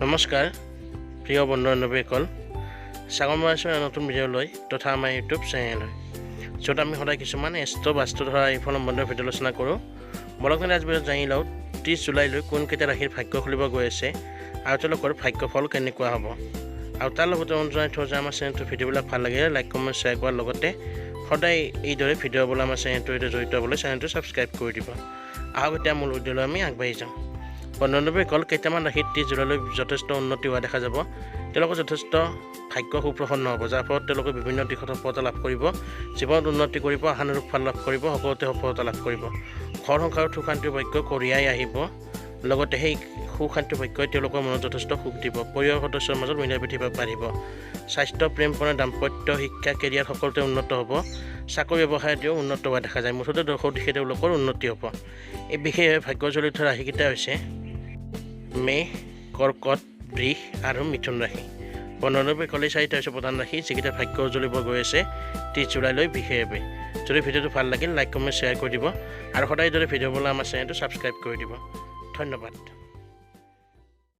নমস্কাৰ প্ৰিয় বন্ধু বান্ধৱীসকল স্বাগতম জনাইছোঁ নতুন ভিডিঅ'লৈ তথা আমাৰ ইউটিউব চেনেললৈ য'ত আমি সদায় কিছুমান বাস্তু ধৰা এইফল সম্বন্ধীয় ভিডিঅ' আলোচনা কৰোঁ। বলক আজি ভিডিঅ'ত জানি লওঁ 30 জুলাইলৈ কোনকেইটা ৰাশিৰ ভাগ্য খুলিব গৈ আছে আৰু তেওঁলোকৰ ভাগ্যফল কেনেকুৱা হ'ব। আৰু তাৰ লগতে অনুৰোধ জনাই থওঁ যে আমাৰ চেনেলটোৰ ভিডিঅ'বিলাক ভাল লাগিলে লাইক কমেণ্ট শ্বেয়াৰ কৰাৰ লগতে সদায় এইদৰে ভিডিঅ' হ'বলৈ আমাৰ চেনেলটোৰ সৈতে জড়িত হ'বলৈ চেনেলটো ছাবস্ক্ৰাইব কৰি দিব। আহক এতিয়া মূল ভিডিঅ'লৈ আমি আগবাঢ়ি যাওঁ। বন্ধুবান্ধৱীসকল কেইটামান ৰাশিত 30 জুলাইলৈ যথেষ্ট উন্নতি হোৱা দেখা যাব। তেওঁলোকৰ যথেষ্ট ভাগ্য সুপ্ৰসন্ন হ'ব, যাৰ ফলত তেওঁলোকে বিভিন্ন দিশত সফলতা লাভ কৰিব, জীৱনত উন্নতি কৰিব, আশানুৰূপ ফল লাভ কৰিব, সকলোতে সফলতা লাভ কৰিব। ঘৰ সংসাৰত সুখ শান্তিৰ ভাগ্য কঢ়িয়াই আহিব, লগতে সেই সুখ শান্তিৰ ভাগ্যই তেওঁলোকৰ মনত যথেষ্ট সুখ দিব। পৰিয়ালৰ সদস্যৰ মাজত মিলা প্ৰীতি বাঢ়িব। স্বাস্থ্য, প্ৰেম, প্ৰণয়, দাম্পত্য, শিক্ষা, কেৰিয়াৰ সকলোতে উন্নত হ'ব। চাকৰি ব্যৱসায়তেও উন্নত হোৱা দেখা যায়। মুঠতে দৰ্শক দিশে তেওঁলোকৰ উন্নতি হ'ব। এই বিশেষভাৱে ভাগ্যজড়িত ৰাশিকেইটা হৈছে মেষ, কৰ্কট, বৃষ আৰু মিথুন ৰাশি। বন্ধুবান্ধৱীসকল এই চাৰিটা হৈছে প্ৰধান ৰাশি যিকেইটা ভাগ্য জ্বলিব গৈ আছে 30 জুলাইলৈ বিশেষভাৱে। যদি ভিডিঅ'টো ভাল লাগিল লাইক কমেণ্ট শ্বেয়াৰ কৰি দিব আৰু সদায় যদি ভিডিঅ' হ'বলৈ আমাৰ চেনেলটো ছাবস্ক্ৰাইব কৰি দিব। ধন্যবাদ।